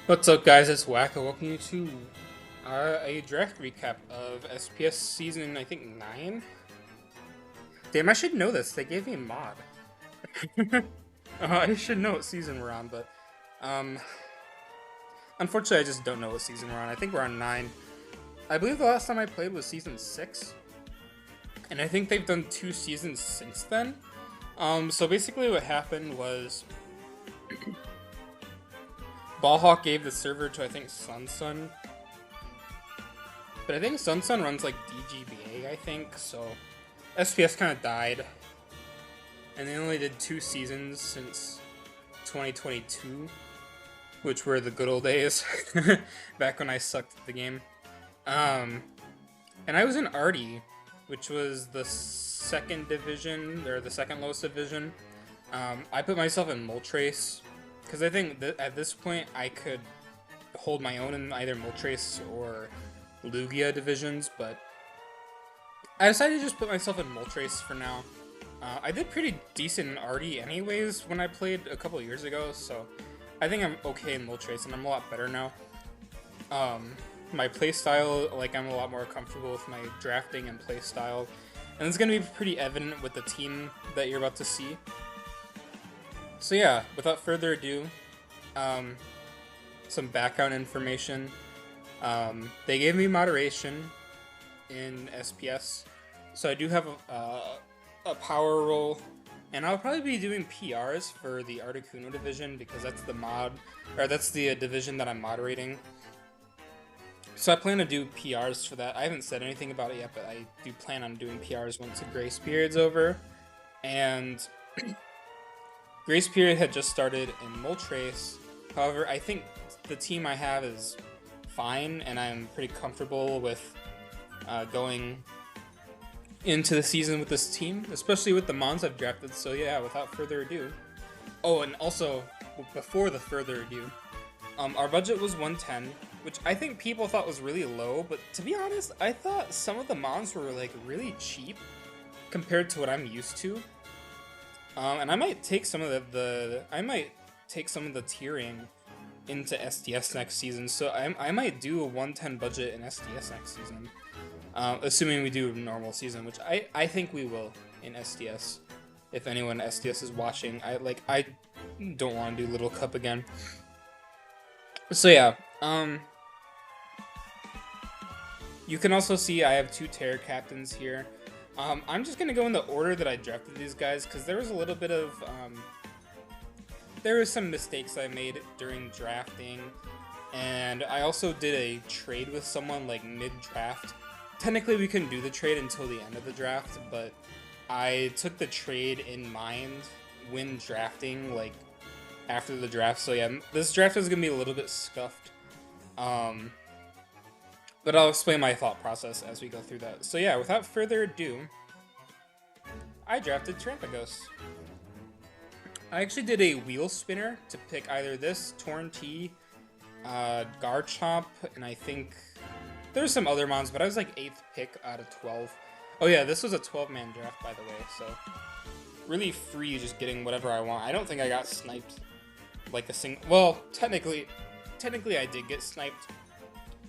What's up, guys? It's Whack. I welcome you to a draft recap of SPS season, I think, 9. Damn, I should know this. They gave me a mod. I should know what season we're on, but um, unfortunately, I just don't know what season we're on. I think we're on 9. I believe the last time I played was season 6, and I think they've done 2 seasons since then. So basically, what happened was Ballhawk gave the server to, I think, Sun, but I think Sun runs like DGBA, I think, so SPS kind of died, and they only did 2 seasons since 2022, which were the good old days, back when I sucked at the game. And I was in Arty, which was the second division, or the second lowest division. I put myself in Moltres, because I think that at this point I could hold my own in either Moltres or Lugia divisions, but I decided to just put myself in Moltres for now. I did pretty decent in Arty anyways when I played a couple years ago, so I think I'm okay in Moltres, and I'm a lot better now. My playstyle, like, I'm a lot more comfortable with my drafting and playstyle, and it's going to be pretty evident with the team that you're about to see. So yeah, without further ado, some background information. They gave me moderation in SPS, so I do have a power roll, and I'll probably be doing PRs for the Articuno division because that's the that's the division that I'm moderating. So I plan to do PRs for that. I haven't said anything about it yet, but I do plan on doing PRs once the grace period's over. And grace period had just started in Moltres. However, I think the team I have is fine, and I'm pretty comfortable with going into the season with this team, especially with the mons I've drafted. So yeah, without further ado. Oh, and also, before the further ado, our budget was 110, which I think people thought was really low, but to be honest, I thought some of the mons were like really cheap compared to what I'm used to. And I might take some of the tiering into SDS next season, so I might do a 110 budget in SDS next season, assuming we do a normal season, which I think we will in SDS. If anyone SDS is watching, I don't want to do Little Cup again. So yeah, you can also see I have 2 Terror Captains here. I'm just gonna go in the order that I drafted these guys, because there was a little bit of, there were some mistakes I made during drafting, and I also did a trade with someone like mid-draft. Technically we couldn't do the trade until the end of the draft, but I took the trade in mind when drafting, like, after the draft. So yeah, this draft is gonna be a little bit scuffed, but I'll explain my thought process as we go through that. So yeah, without further ado, I drafted Trampagos. I actually did a wheel spinner to pick either this, Torn T, Garchomp, and I think there's some other mons, but I was like 8th pick out of 12. Oh yeah, this was a 12-man draft, by the way, so really free, just getting whatever I want. I don't think I got sniped like a single. Well, technically I did get sniped,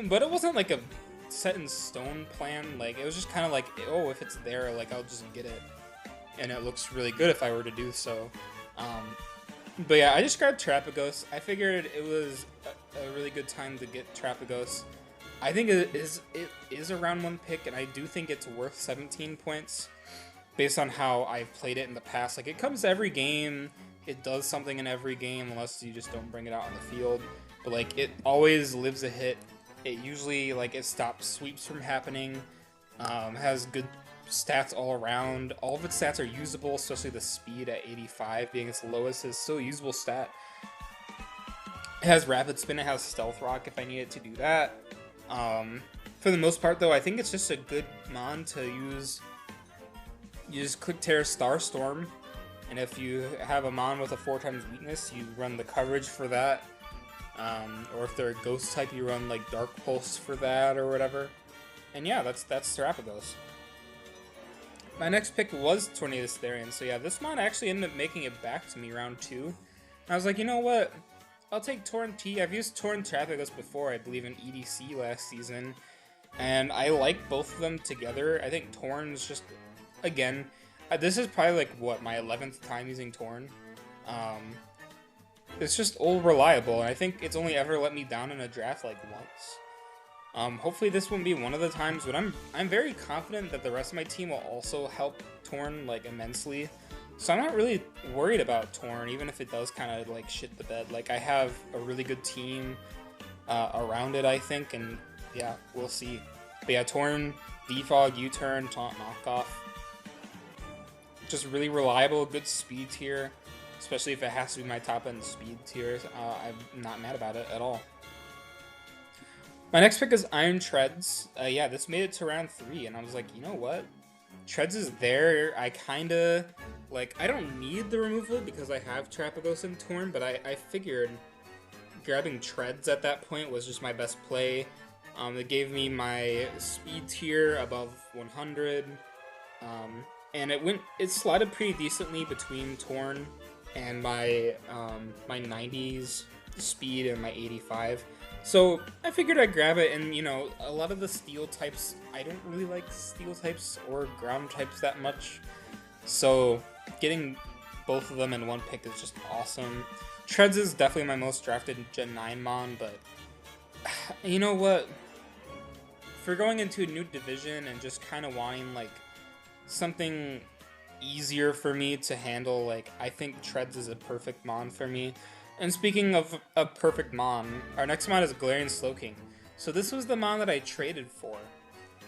but it wasn't like a set in stone plan. Like, it was just kind of like, oh, if it's there, like, I'll just get it, and it looks really good if I were to do so. But yeah, I just grabbed Trapagos. I figured it was a really good time to get Trapagos. I think it is a round 1 pick, and I do think it's worth 17 points based on how I've played it in the past. Like, it comes to every game, it does something in every game, unless you just don't bring it out on the field. But like, it always lives a hit. It usually, like, it stops sweeps from happening. Has good stats all around. All of its stats are usable, especially the speed at 85 being its lowest is still a usable stat. It has Rapid Spin, it has Stealth Rock if I need it to do that. For the most part, though, I think it's just a good mon to use. You just Quick Tear Starstorm, and if you have a mon with a 4x weakness, you run the coverage for that. Or if they're a ghost type, you run like Dark Pulse for that or whatever. And yeah, that's Terapagos. My next pick was Tornadus Therian, so yeah, this mon actually ended up making it back to me round 2. And I was like, you know what? I'll take Torn T. I've used Torn Trapagos before, I believe in EDC last season, and I like both of them together. I think Torn's just, again, this is probably like, what, my 11th time using Torn? Um, it's just all reliable, and I think it's only ever let me down in a draft like once. Hopefully this won't be one of the times, but I'm very confident that the rest of my team will also help Torn like immensely. So I'm not really worried about Torn, even if it does kind of like shit the bed. Like I have a really good team around it, I think, and yeah, we'll see. But yeah, Torn, Defog, U-turn, Taunt, Knockoff. Just really reliable, good speed tier, especially if it has to be my top end speed tier. I'm not mad about it at all. My next pick is Iron Treads. Yeah, this made it to round 3, and I was like, you know what? Treads is there. I kinda, like, I don't need the removal because I have Trapagos and Torn, but I figured grabbing Treads at that point was just my best play. It gave me my speed tier above 100, and it slotted pretty decently between Torn and my my 90s speed and my 85. So I figured I'd grab it, and you know, a lot of the steel types, I don't really like steel types or ground types that much. So getting both of them in one pick is just awesome. Treads is definitely my most drafted Gen 9 Mon, but you know what? For going into a new division and just kind of wanting like something easier for me to handle, like I think Treads is a perfect Mon for me. And speaking of a perfect Mon, our next Mon is Galarian Slowking. So this was the Mon that I traded for.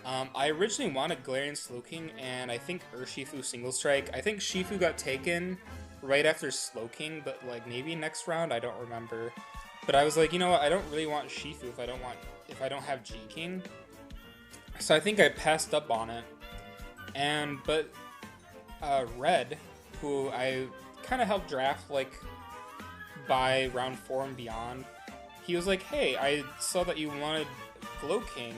I originally wanted Galarian Slowking and I think Urshifu Single Strike. I think Shifu got taken right after Slowking, but like maybe next round, I don't remember. But I was like, you know what, I don't really want Shifu if I don't have G-King. So I think I passed up on it. But Red, who I kind of helped draft like by round 4 and beyond, he was like, hey, I saw that you wanted Glowking.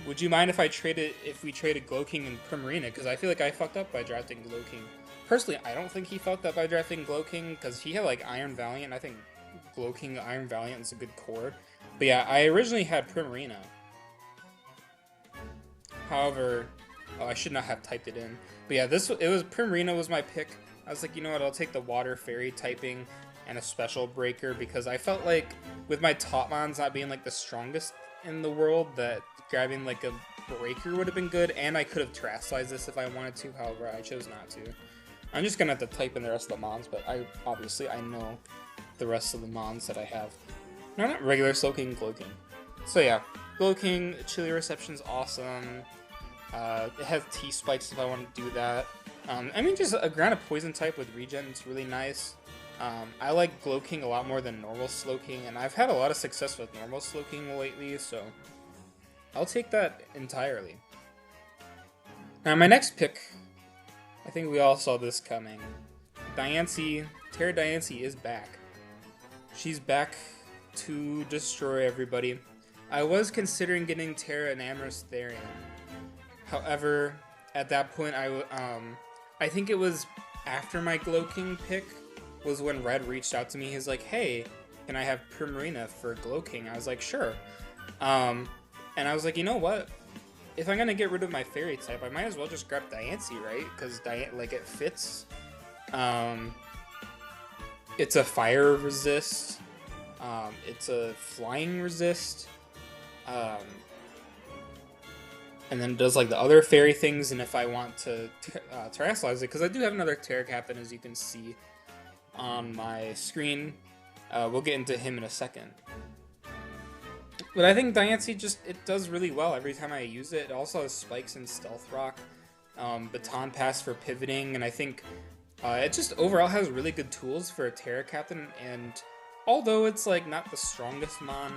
Would you mind if we traded Glowking and Primarina? Because I feel like I fucked up by drafting Glowking. Personally, I don't think he fucked up by drafting Glowking because he had like Iron Valiant. I think Glowking Iron Valiant is a good core. But yeah, I originally had Primarina. However, I should not have typed it in. But yeah, Primarina was my pick. I was like, you know what, I'll take the Water Fairy typing and a Special Breaker because I felt like with my top mons not being like the strongest in the world, that grabbing like a Breaker would have been good, and I could have Terastallized this if I wanted to. However, I chose not to. I'm just gonna have to type in the rest of the mons, but I know the rest of the mons that I have. No, not regular Slowking, Glowking. So yeah, Glowking, Chili Reception's awesome. It has T-Spikes if I want to do that. I mean, just a grounded poison type with regen, it's really nice. I like Glowking a lot more than normal Slowking, and I've had a lot of success with normal Slowking lately, so I'll take that entirely. Now, my next pick, I think we all saw this coming. Diancie, Terra Diancie is back. She's back to destroy everybody. I was considering getting Terra and Amorous Therian. However, at that point, I think it was after my Glowking pick was when Red reached out to me. He's like, hey, can I have Primarina for Glowking? I was like, sure. And I was like, you know what? If I'm going to get rid of my Fairy type, I might as well just grab Diancie, right? Because it fits. It's a Fire Resist. It's a Flying Resist. And then it does like the other fairy things, and if I want to terrestrialize it, because I do have another Terra Captain, as you can see on my screen. We'll get into him in a second. But I think Diancie it does really well every time I use it. It also has Spikes and Stealth Rock, Baton Pass for pivoting, and I think it just overall has really good tools for a Terra Captain, and although it's like not the strongest mon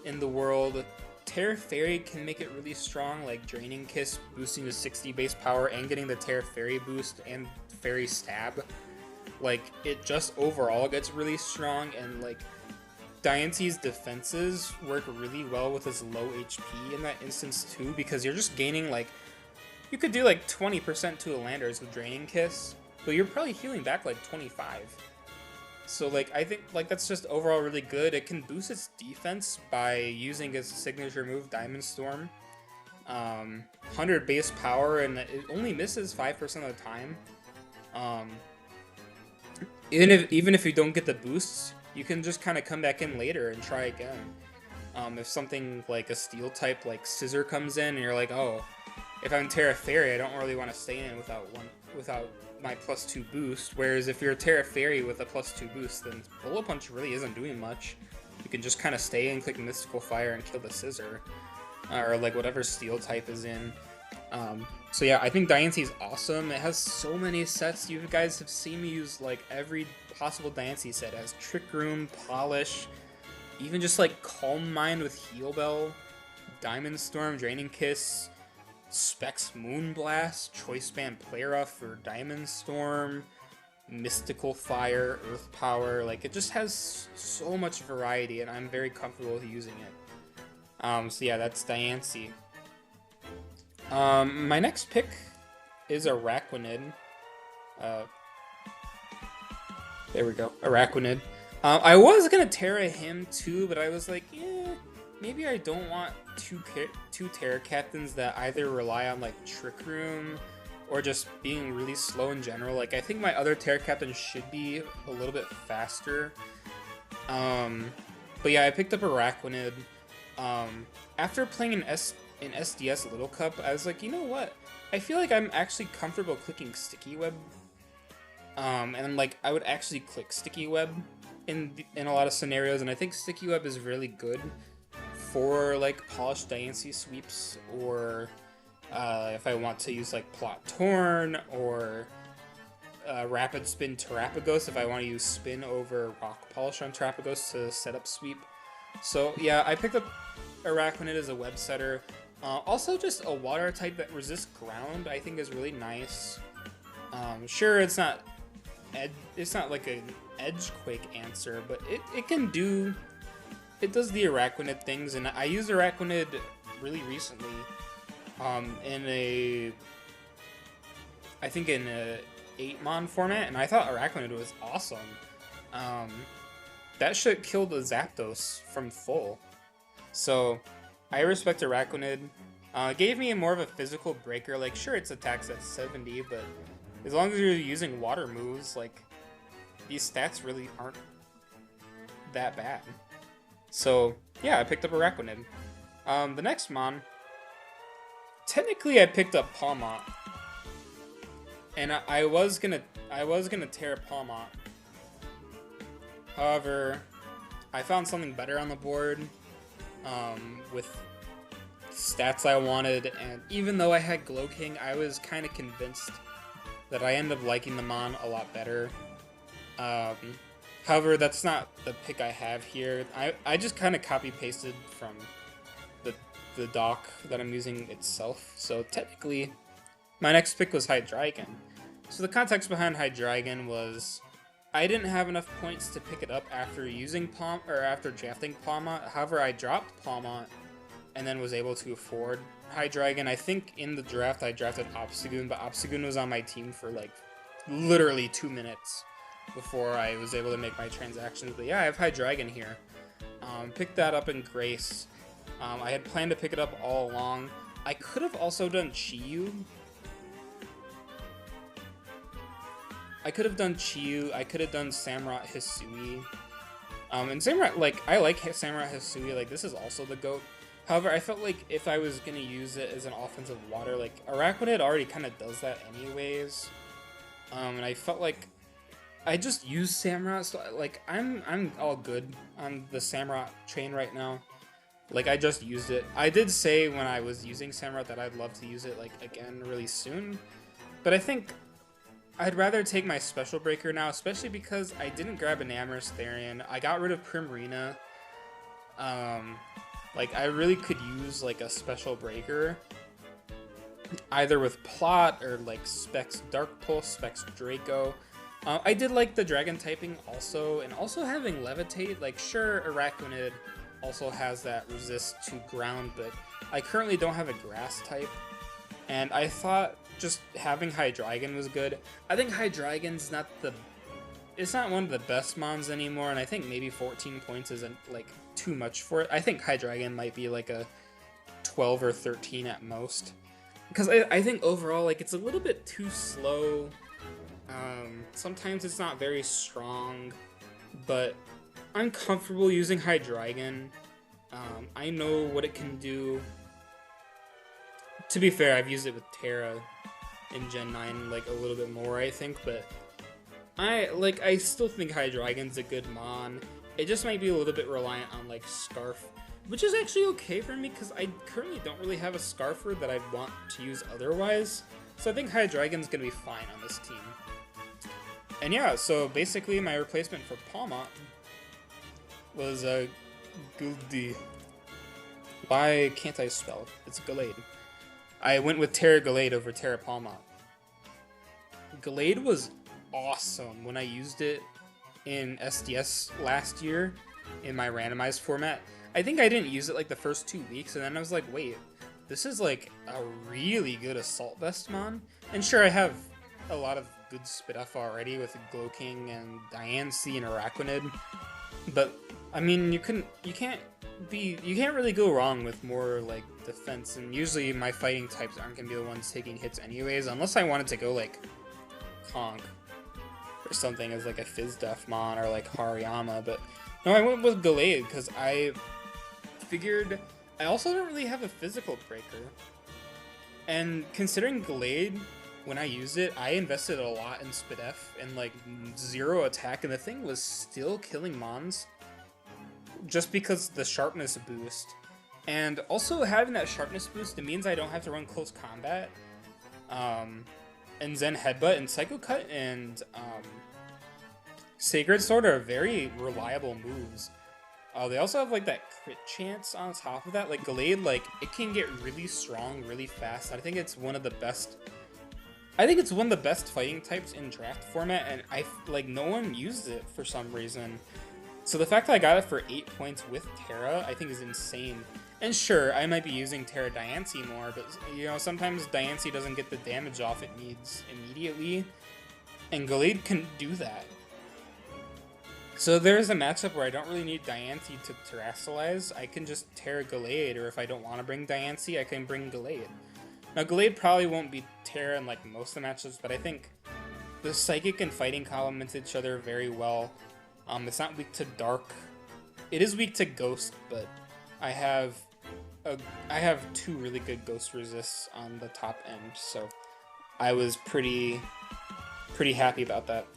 in the world, Terra Fairy can make it really strong, like Draining Kiss boosting to 60 base power and getting the Terra Fairy boost and Fairy Stab. Like, it just overall gets really strong, and like Diancie's defenses work really well with his low HP in that instance too, because you're just gaining like, you could do like 20% to a Landers with Draining Kiss, but you're probably healing back like 25. So like I think like that's just overall really good. It can boost its defense by using its signature move Diamond Storm. 100 base power, and it only misses 5% of the time. Um, even if you don't get the boosts, you can just kind of come back in later and try again. If something like a steel type like Scissor comes in, and you're like, oh, if I'm Terra Fairy, I don't really want to stay in without my +2 boost. Whereas if you're a Terra Fairy with a +2 boost, then Bullet Punch really isn't doing much. You can just kind of stay and click Mystical Fire and kill the Scissor, or like whatever steel type is in. So yeah, I think Diancie is awesome. It has so many sets. You guys have seen me use like every possible Diancie set. It has Trick Room, Polish, even just like Calm Mind with Heal Bell, Diamond Storm, Draining Kiss, Specs Moonblast, Choice Band Plera for Diamond Storm, Mystical Fire, Earth Power. Like it just has so much variety, and I'm very comfortable with using it. So yeah, that's Diancie. My next pick is Araquanid. There we go, Araquanid. I was gonna Terra him too, but I was like, yeah, maybe I don't want two Terra captains that either rely on like Trick Room or just being really slow in general. Like I think my other Terra captain should be a little bit faster. But yeah, I picked up Araquanid. After playing in SDS Little Cup, I was like, you know what? I feel like I'm actually comfortable clicking Sticky Web. And like I would actually click Sticky Web in a lot of scenarios, and I think Sticky Web is really good for like polished Diancie sweeps, or if I want to use like Plot Torn or Rapid Spin Terrapagos, if I want to use Spin over Rock Polish on Terrapagos to set up sweep. So yeah, I picked up Araquanid as a web setter. Also, just a water type that resists ground, I think is really nice. Sure, it's not like an Edgequake answer, but it can do. It does the Araquanid things, and I used Araquanid really recently. I think in a 8-mon format, and I thought Araquanid was awesome. That shit killed the Zapdos from full. So I respect Araquanid. Gave me more of a physical breaker. Like, sure, its attacks at 70, but as long as you're using water moves, like, these stats really aren't that bad. So yeah, I picked up Araquanid. The next mon, technically I picked up Palmont, and I was gonna tear Palmont. However, I found something better on the board with stats I wanted, and even though I had Glow King, I was kind of convinced that I ended up liking the mon a lot better. However, that's not the pick I have here. I just kind of copy-pasted from the doc that I'm using itself. So technically, my next pick was Hydreigon. So the context behind Hydreigon was I didn't have enough points to pick it up after after drafting Palmont. However, I dropped Palmont and then was able to afford Hydreigon. I think in the draft I drafted Obstagoon, but Obstagoon was on my team for like literally 2 minutes before I was able to make my transactions. But yeah, I have Hydreigon here. Picked that up in Grace. I had planned to pick it up all along. I could have also done Chiyu. I could have done Samurott Hisui. And Samurott, like, I like Samurott Hisui, like, this is also the GOAT. However, I felt like if I was going to use it as an offensive water, like, Araquanid already kind of does that anyways. And I felt like I just use Samurott, so, like, I'm all good on the Samurott train right now. Like, I just used it. I did say when I was using Samurott that I'd love to use it, like, again really soon. But I think I'd rather take my Special Breaker now, especially because I didn't grab an Amorous Therian. I got rid of Primarina. Like, I really could use, like, a Special Breaker. Either with Plot or, like, Specs Dark Pulse, Specs Draco. I did like the Dragon typing also, and also having Levitate. Like, sure, Araquanid also has that resist to ground, but I currently don't have a Grass type. And I thought just having Hydreigon was good. I think Hydreigon's it's not one of the best mons anymore, and I think maybe 14 points isn't like too much for it. I think Hydreigon might be like a 12 or 13 at most, because I think overall like it's a little bit too slow. Sometimes it's not very strong, but I'm comfortable using Hydreigon. I know what it can do. To be fair, I've used it with Terra in Gen 9 like a little bit more, I think, but I still think Hydreigon's a good mon. It just might be a little bit reliant on like Scarf, which is actually okay for me because I currently don't really have a Scarfer that I want to use otherwise. So I think Hydreigon's gonna be fine on this team. And yeah, so basically my replacement for Palmot was Guldi. Why can't I spell? It's Gallade. I went with Terra Gallade over Terra Palmot. Gallade was awesome when I used it in SDS last year in my randomized format. I think I didn't use it like the first 2 weeks, and then I was like, wait, this is like a really good Assault Vest mon. And sure, I have a lot of good stuff already with Glowking and Diancie and Araquanid, but I mean, you can't really go wrong with more like defense, and usually my fighting types aren't gonna be the ones taking hits anyways, unless I wanted to go like Conk or something as like a Fizz Def mon or like Hariyama, but no, I went with Gallade because I figured I also don't really have a physical breaker, and considering Gallade, when I used it, I invested a lot in Spadef and like 0 attack, and the thing was still killing mons just because the sharpness boost. And also having that sharpness boost, it means I don't have to run close combat. And Zen Headbutt and Psycho Cut and Sacred Sword are very reliable moves. They also have like that crit chance on top of that. Like Gallade, like it can get really strong really fast. I think it's one of the best fighting types in draft format, and no one used it for some reason. So the fact that I got it for 8 points with Terra, I think is insane. And sure, I might be using Terra Diancie more, but you know, sometimes Diancie doesn't get the damage off it needs immediately, and Gallade can do that. So there's a matchup where I don't really need Diancie to Terrasilize. I can just Terra Gallade, or if I don't want to bring Diancie, I can bring Gallade. Now, Gallade probably won't be Terra in like most of the matchups, but I think the Psychic and Fighting complement each other very well. It's not weak to Dark. It is weak to Ghost, but I have 2 really good Ghost resists on the top end, so I was pretty happy about that.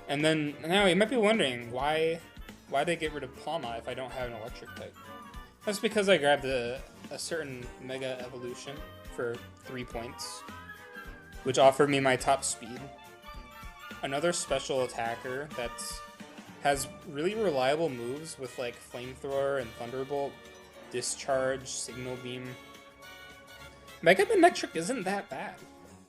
And then now you might be wondering why did I get rid of Palma if I don't have an Electric type? That's because I grabbed a certain Mega Evolution for 3 points, which offered me my top speed. Another special attacker that has really reliable moves with like Flamethrower and Thunderbolt, Discharge, Signal Beam. Mega Manectric isn't that bad,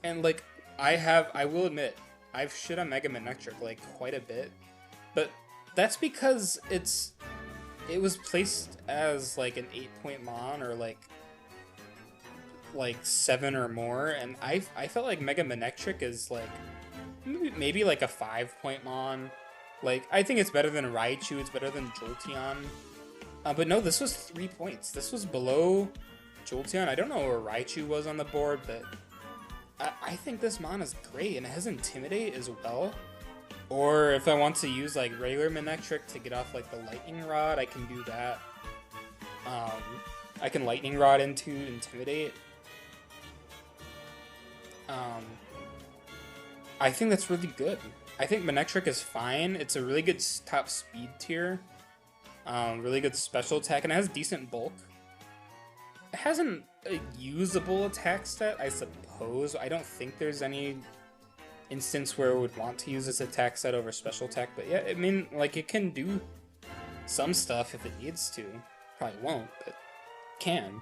and like I will admit I've shit on Mega Manectric like quite a bit, but that's because it was placed as like an 8-point mon or like 7 or more, and I felt like Mega Manectric is like maybe like a 5-point mon. Like, I think it's better than Raichu, it's better than Jolteon. But no, this was 3 points. This was below Jolteon. I don't know where Raichu was on the board, but I think this mon is great, and it has Intimidate as well. Or if I want to use like regular Manectric to get off like the Lightning Rod, I can do that. I can Lightning Rod into Intimidate. I think that's really good. I think Manectric is fine. It's a really good top speed tier. Really good special attack, and it has decent bulk. It has a usable attack stat, I suppose. I don't think there's any instance where it would want to use this attack set over special attack, but yeah, I mean, like, it can do some stuff if it needs to. Probably won't, but can.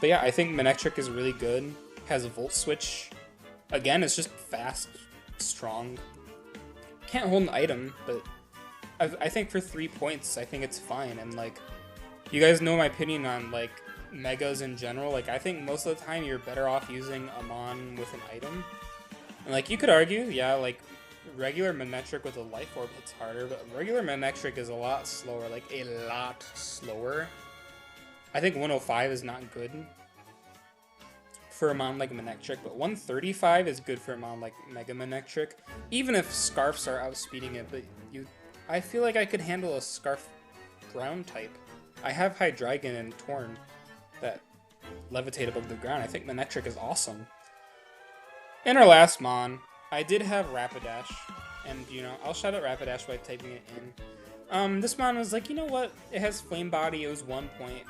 But yeah, I think Manectric is really good. Has a Volt Switch. Again, it's just fast, strong. Can't hold an item, but I think for 3 points, I think it's fine. And like, you guys know my opinion on like megas in general. Like, I think most of the time you're better off using a mon with an item. And like, you could argue, yeah, like regular Manectric with a Life Orb hits harder, but regular Manectric is a lot slower, like a lot slower. I think 105 is not good for a mon like Manectric, but 135 is good for a mon like Mega Manectric. Even if Scarfs are outspeeding it, but I feel like I could handle a Scarf ground type. I have Hydreigon and Torn that levitate above the ground. I think Manectric is awesome. In our last mon, I did have Rapidash, and I'll shout out Rapidash by typing it in. This mon was like, you know what? It has Flame Body. It was 1 point.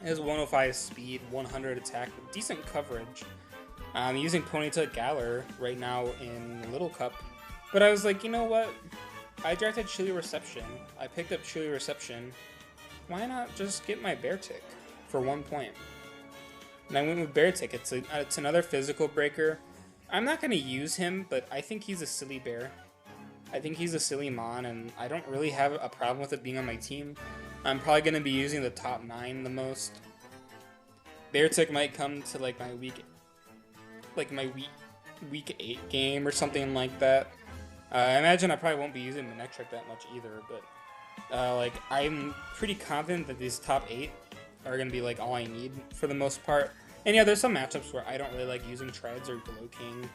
It has 105 speed, 100 attack, decent coverage. I'm using Ponyta Galar right now in Little Cup, but I was like, you know what? I drafted Chilly Reception. I picked up Chilly Reception. Why not just get my Beartic for 1 point? And I went with Beartic. It's another physical breaker. I'm not going to use him, but I think he's a silly bear. I think he's a silly mon, and I don't really have a problem with it being on my team. I'm probably going to be using the top 9 the most. Beartic might come to like my week 8 game or something like that. I imagine I probably won't be using Manectric that much either, but I'm pretty confident that these top 8 are going to be like all I need for the most part. And yeah, there's some matchups where I don't really like using Treads or Glow-King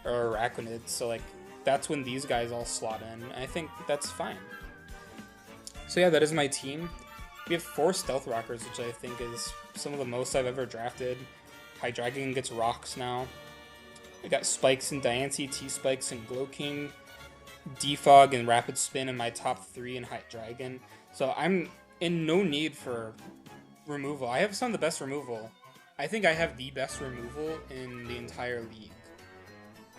or Araquanid, so like that's when these guys all slot in. I think that's fine. So yeah, that is my team. We have 4 Stealth Rockers, which I think is some of the most I've ever drafted. Hydreigon gets rocks now. I got Spikes and Diancie, T-Spikes and Glow-King, Defog and Rapid Spin in my top 3 in Hydreigon. So I'm in no need for removal. I have some of the best removal. I think I have the best removal in the entire league.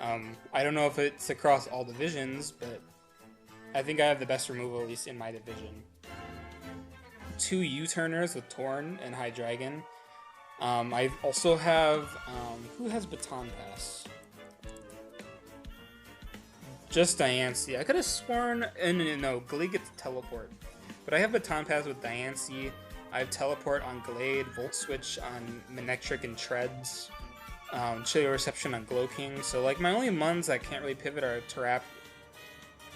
I don't know if it's across all divisions, but I think I have the best removal, at least in my division. 2 U-Turners with Torn and Hydreigon. I also have, who has Baton Pass? Just Diancie. I could have sworn, no, Glade gets Teleport. But I have Baton Pass with Diancie. I have Teleport on Glade, Volt Switch on Manectric and Treads, Chilly Reception on Glow-King. So like my only mons that can't really pivot are Terap,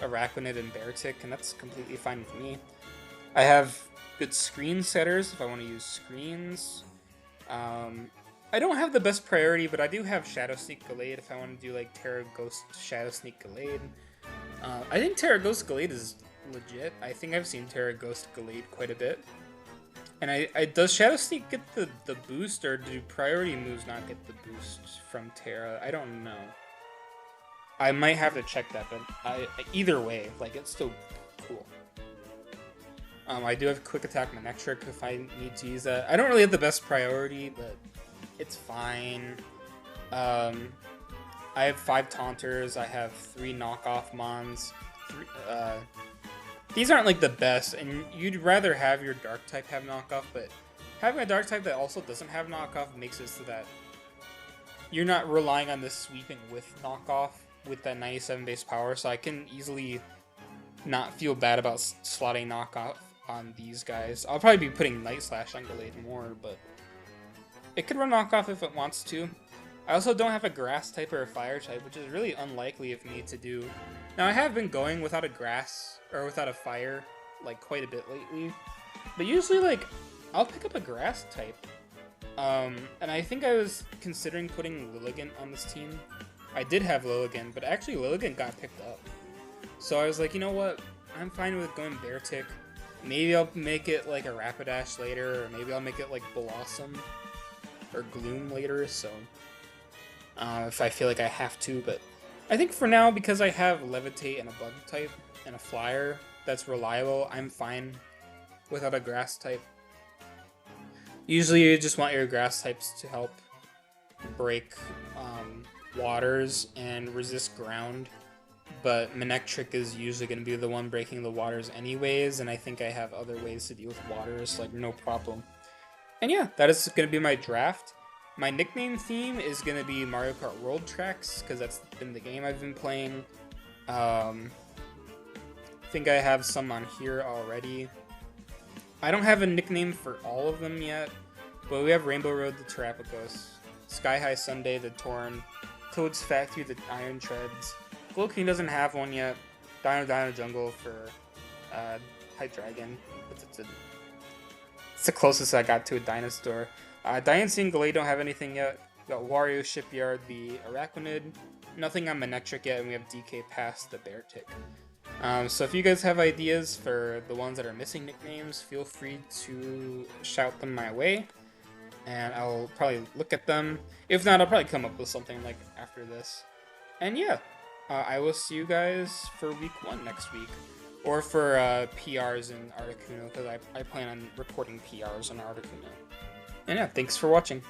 Araquanid, and Beartic, and that's completely fine with me. I have good screen setters if I want to use screens. I don't have the best priority, but I do have Shadow Sneak Gallade if I want to do like Terra Ghost Shadow Sneak Gallade. I think Terra Ghost Gallade is legit. I think I've seen Terra Ghost Gallade quite a bit. And does Shadow Sneak get the boost, or do priority moves not get the boost from Terra? I don't know. I might have to check that, but either way, like, it's still cool. I do have Quick Attack Manectric if I need to use that. I don't really have the best priority, but it's fine. I have 5 Taunters. I have 3 knockoff Mons. These aren't like the best, and you'd rather have your Dark type have knockoff, but having a Dark type that also doesn't have knockoff makes it so that you're not relying on this sweeping with knockoff with that 97 base power, so I can easily not feel bad about slotting knockoff on these guys. I'll probably be putting Night Slash on Gallade more, but it could run knockoff if it wants to. I also don't have a Grass type or a Fire type, which is really unlikely of me to do. Now, I have been going without a Grass, or without a Fire, like, quite a bit lately. But usually, like, I'll pick up a Grass type. And I think I was considering putting Lilligant on this team. I did have Lilligant, but actually Lilligant got picked up. So I was like, you know what? I'm fine with going Beartic. Maybe I'll make it, like, a Rapidash later, or maybe I'll make it, like, Blossom or Gloom later, so... if I feel like I have to, but I think for now, because I have Levitate and a Bug type and a Flyer that's reliable, I'm fine without a Grass type. Usually you just want your Grass types to help break waters and resist ground, but Manectric is usually going to be the one breaking the waters anyways, and I think I have other ways to deal with waters, like no problem. And yeah, that is going to be my draft. My nickname theme is going to be Mario Kart World Tracks, because that's been the game I've been playing. I think I have some on here already. I don't have a nickname for all of them yet, but we have Rainbow Road the Terrapagos, Sky High Sunday the Torn, Toad's Factory the Iron Treads, Glow King doesn't have one yet. Dino Jungle for High Dragon. It's the closest I got to a dinosaur. Diancie and Galay don't have anything yet. We got Wario Shipyard, the Arachnid. Nothing on Manectric yet, and we have DK past the Beartic. So if you guys have ideas for the ones that are missing nicknames, feel free to shout them my way, and I'll probably look at them. If not, I'll probably come up with something like after this. And yeah, I will see you guys for week 1 next week, or for PRs in Articuno, because I plan on recording PRs in Articuno. And yeah, thanks for watching.